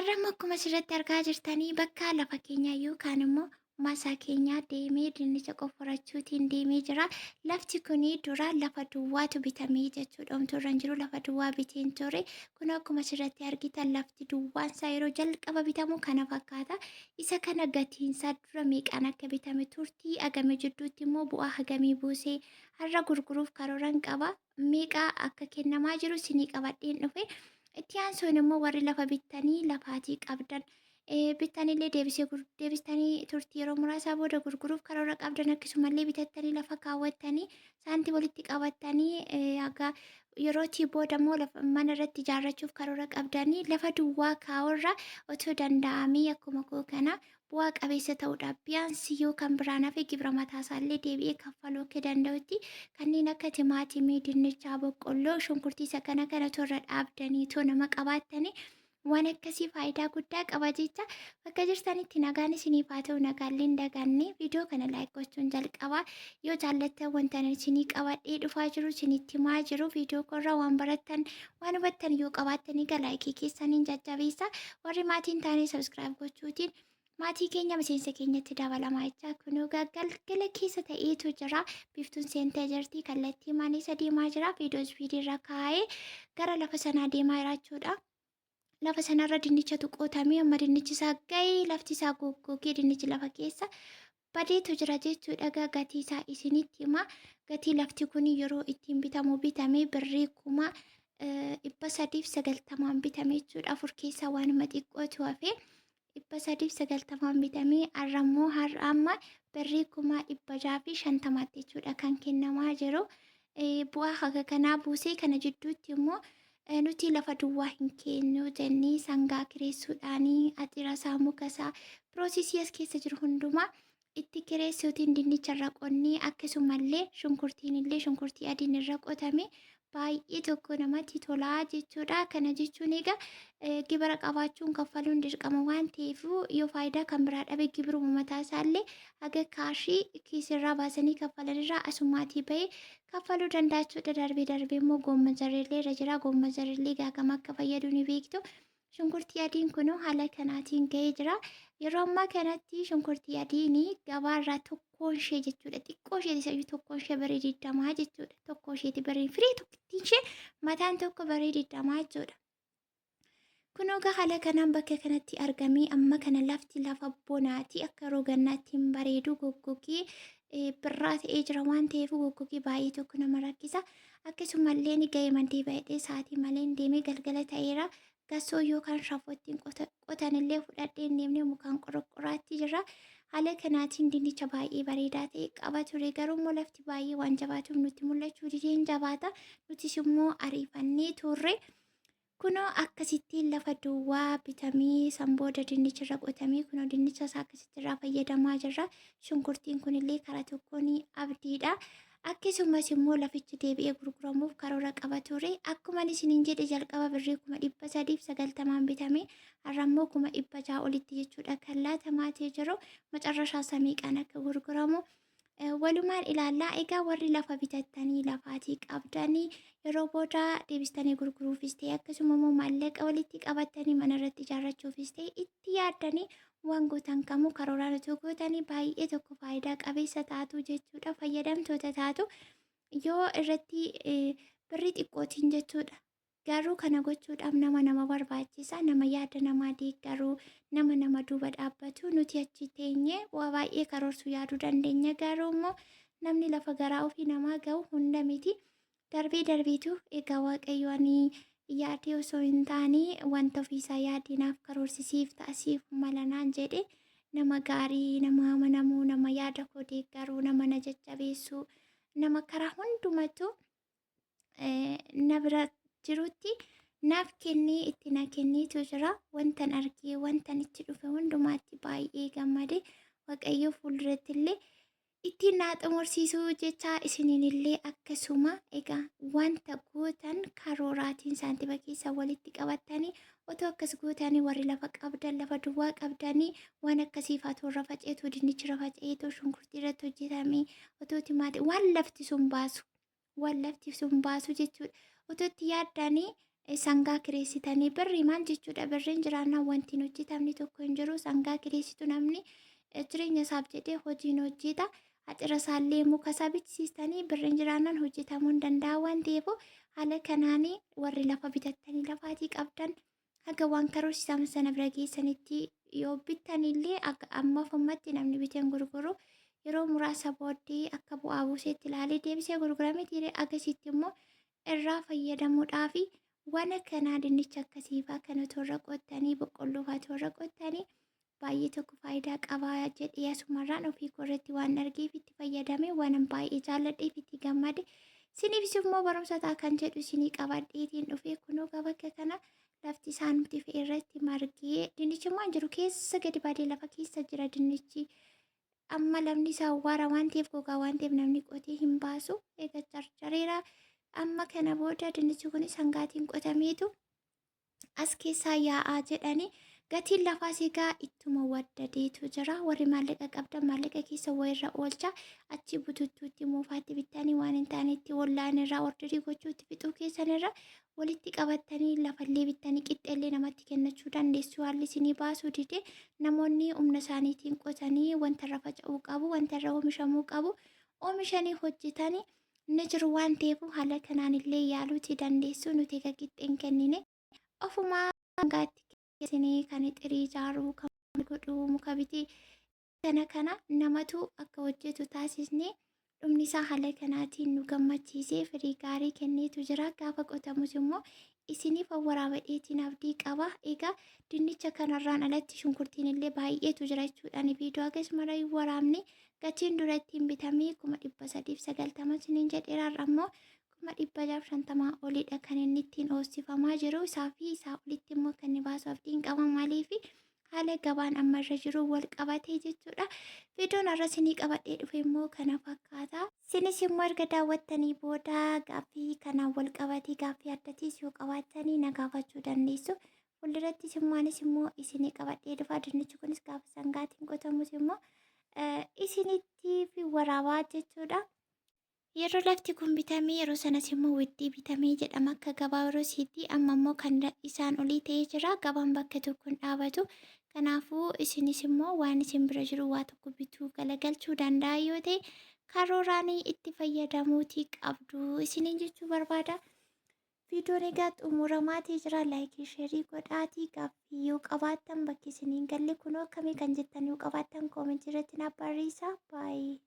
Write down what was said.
Har'ammoo akkuma asirratti argaa jirtanii bakka lafa keenyaa yookaan immoo maasaa keenyaa deemee dinnicha qoffarachuutiin deemee jira. Lafti kuni dura lafa duwwaatu bitamee jechuudha. Omtuu irra hin jiru lafa duwwaa biteen ture. Kun akkuma asirratti argitan lafti duwwaansaa yeroo jalqaba bitamu kana fakkaata. Isa kana gatiinsaa dura meeqaan akka bitame turtii agame jidduutti immoo bu'aa hagamii buusee har'a gurguruuf karooran qaba. Meeqaa akka kennamaa jiru isinii qabadheen dhufe. Itti aansuun immoo warri lafa bittanii lafaatii qabdan bittanillee deebistanii turtii yeroo muraasaa booda gurguruuf karoora qabdan akkasumallee bitattanii lafa kaawwattanii saantii walitti qabattanii akka yerootii booda immoo mana irratti ijaarrachuuf karoora qabdanii lafa duwwaa kaa'urra otoo danda'amee akkuma koo kana bu'aa qabeessa ta'uudhaaf biyyaansi yoo kan biraan hafe gibira mataasaallee deebi'ee kaffaluu akka danda'utti kanneen akka timaatimii, dinnichaa, boqqolloo, shunkurtii isa kana torra dhaabdanii too nama qabaattanii waan akkasii faayidaa guddaa qaba jecha bakka jirtanitti nagaan isiniif haa ta'u nagaallee hin daganne viidiyoo kana laayik gochuun jalqabaa yoo jaallattan wanta isinii qabadhee dhufaa jiru isinitti himaa jiru viidiyoo korraa waan barattan waan hubattan yoo qabaattanii laayikii keessaniin jajjabeessa warri maatiin taanee sabskiraayib gochuutiin maatii keenya miseensa keenyatti dabalamaa jecha kunuu galgala keessa ta'eetu jira biftuun seentee jirti kallattii maaniisa deemaa jira viidiyoo ispiidiirra kaa'ee gara lafa sanaa deemaa jiraachuudha. Lafa sanarra dinnichatu qotamee amma dinnichi isaa ga'ee lafti isaa goggogee dinnichi lafa keessa badeetu jira jechuudha. Gatii isaa isinitti hima. Gatii lafti kun yeroo ittiin bitamu bitamee birrii 390 bitame jechuudha. Afur keessaa waanuma xiqqootu hafe 390 bitamee har'a amma birrii 650 jechuudha kan kennamaa jiru. Bu'aa haga kanaa buusee kana jidduutti immoo nuti lafa duwwaa hin kennu jennee sangaa kireessuudhaanii axirasaa mukasaa piroosisii as keessa jiru hundumaa itti kireessuutiin dinnicha irra qonnee akkasumallee shunkurtii adiin irra qotame baay'ee tokko namatti tolaa jechuudha. Kana jechuun egaa gibira qabaachuun kaffaluun dirqama waan ta'eef yoo faayidaa kan biraa dhabe gibiruma mataa isaallee haga kaashii kiisirraa baasanii kaffalanirraa asumaatii bahee kaffaluu danda'achuudha. Darbee immoo goomma jarreellee irra jira. Goomma jarreellee gaagama akka fayyadu ni beektu. Shunkurtii adiin kunuu haala kanaatiin ga'ee jira. Yeroo ammaa kanatti shunkurtii adiin gabaarraa tokkoon ishee jechuudha. Xiqqoo isheeti isayyuu tokkoon ishee birrii 20 jechuudha. Tokkoo isheeti birrii firii tokkittiin ishee mataan tokko birrii 20 jechuudha. Kunoo haala kanaan bakka kanatti argamee amma kana lafti lafa bonaati akka rogannaatti hin bareedu goggogee birraa ta'ee jira waan ta'eef goggogee baay'ee tokko nama rakkisa. Akkasumallee ni ga'ee mandii baay'ee sa'aatii malee deemee galgala ta'eera. Gasoo yookaan shafootiin qotanillee fudhadhee deemnee mukaan qorqoraatti jira. Haala kanaatiin dinnicha baay'ee bareedaa ta'e qaba ture. Garuu immoo lafti baay'ee waan jabaatuuf nutti mul'achuu dideen jabaata. Nutis immoo ariifannee turre. Kunoo akkasittiin lafa duwwaa bitamee sanbooda dinnicha irra qotamee kunoo dinnicha isaa akkasitti irraa fayyadamaa jirra. Shunkurtiin kunillee karaa tokkoon abdiidha. Akkasumas immoo lafichi deebi'ee gurguramuuf karoora qaba ture. Akkuma isiniin jedhe jalqaba birrii 390 bitame har'a immoo 600 olitti jechuudha kan laatamaa jiru. Macarrashaa samiiqaan akka gurguramu walumaan ilaallaa. Egaa warri lafa bitattanii lafaatii qabdanii yeroo booda deebistanii gurguruufis ta'e akkasuma immoo maallaqa walitti qabattanii mana irratti ijaarrachuufis ta'e itti yaaddanii waan gootan kamuu karooraan otoo gootanii baay'ee tokko faayidaa qabeessa taatu jechuudha. Fayyadamtoota taatu yoo irratti birrii xiqqootiin jechuudha. Garuu kana gochuudhaaf nama barbaachisa. Nama yaada namaa deeggaruu nama duuba dhaabbatu nuti achi teenyee waa baay'ee karoorsuu yaaduu dandeenya. Garuu immoo namni lafa garaa ofii namaa ga'u hunda miti. Darbeetu egaa waaqayyoon yaadee osoo hin taane wanta ofiisaa yaadinaaf karoorsisiif ta'asiif malanaan jedhe nama gaarii nama amanamuu nama yaada koo deeggaruu nama na jajjabeessuu nama karaa hundumatu na bira jirutti naaf kennee itti na kenniitu jira. Wantan argee wantan itti dhufe hundumaatti baay'ee gammade waaqayyo fuulduratti illee ittiin naa xumursiisuu jecha isiniinillee akkasuma egaa wanta gootan karooraatiin saantiba keessa walitti qabattanii otoo akkas gootanii warri lafa qabdan lafa duwwaa qabdanii waan akkasiif haa ta'u faceetu dinnichi faca'eetu shunkurtii irratti hojjetamee otoo timaatii waan lafti sun baasu jechuudha. Otoo itti yaaddanii sangaa kireessitanii birrii maal jechuudha birriin jiraannaan wanti hin hojjetamne tokko hin jiru sangaa kireessitu namni jireenya isaaf jedhee hojiin hojjeta haxira isaallee muka isaa bichisiistanii birriin jiraannaan hojjetamuu hin danda'a waan ta'eef haala kanaanii warri lafa bitattanii lafaatii qabdan haga waan karoorsisan sana bira geessanitti yoo bittanillee ammaaf ammatti namni biteen gurguru yeroo muraasa booddee akka bu'aa buuseetti ilaalee deebisee gurgurame tiree agasitti immoo irraa fayyadamuudhaafi waan akkanaa dinnicha akkasiifaa kana toorra qottanii boqqolloo fa'aa toorra qottanii baay'ee tokko faayidaa qabaa jedhee asumarraan ofii korreetti waan argeef itti fayyadame waan baay'ee jaalladheef itti gammade siniifis immoo barumsa ta'a kan jedhu sinii qabadheetiin dhufee kunoo bakka kana lafti isaan nuti fe'e irratti margee dinnichi immoo jiru keessa gadi baadee lafa keessa jira dinnichi amma lamni isaa awwaara waan ta'eef gogaa waan ta'eef namni qotee hin baasu eega carcareera amma kana booda dinnichi kun sangaatiin qotameetu as keessaa yaa'aa jedhanii gatiin lafaa sigaa ittuma waddadeetu jira warri maallaqa qabdan maallaqa keessa wayirra oolcha achi bututtuutti muufaatti bittanii waan hin taanetti wallaan irraa ordirii gochuutti fixuu keessan irra walitti qabattanii lafallee bittanii qixxeellee namatti kennachuu dandeessu haalli isinii baasuu dide namoonni humna isaaniitiin qotanii wanta irra faca'uu qabu wanta irra oomishamuu qabu oomishanii hojjetanii ni jiru waan ta'eef haala kanaan illee yaaluuti dandeessu nuti qixxeen kennine ofumaa sangaatti keessanii kan xirii ijaaruu kan godhu muka biti kana namatu akka hojjetu taasisne dhumni isaa haala kanaatiin nu gammachiisee firii gaarii kenneetu jira gaafa qotamus immoo isiniif waraabadheetiin abdii qaba egaa dinnicha kanarraan alatti shunkurtiin illee baay'eetu jira jechuudhaan viidiyoo akkasuma waraabne gatiin duratti bitamee 390 siniin jedheerarra immoo 650 oliidha kan inni ittiin oosifamaa jiru isaa fi isaa olitti immoo kan inni baasu abdiin qaba maaliif haala gabaan amma irra jiru wal qabatee jechuudha viidiyoon irra sinii qabadhee dhufe immoo kana fakkaata sinis immoo erga daawwattanii booda gaaffii kanaan wal qabatee gaaffii addatiis yoo qabaattanii na gaafachuu dandeessu fuuldurattis immoo isinii qabadhee dhufa dinnichi kunis gaafa sangaatiin qotamus immoo isinitti fi waraabaa jechuudha. Yeroo lafti kun bitamee yeroo sanas immoo widdii bitamee jedhama akka gabaa yerootti amma immoo kan isaan olii ta'ee jira gabaan bakka tokkoon dhaabatu kanaafuu isinis immoo waan isin bira jiru waa tokko bituu galagalchuu danda'a yoo ta'e karooraan itti fayyadamuutii qabdu isiniin jechuu barbaada. Viidiyoon egaa xumuramaatee jira laayikii sheerii godhaatii gaaffii yoo qabaattan bakki isiniin galle kunoo akkamii kan jettan yoo qabaattan koomentii irratti naaf barreessaa baay'ee.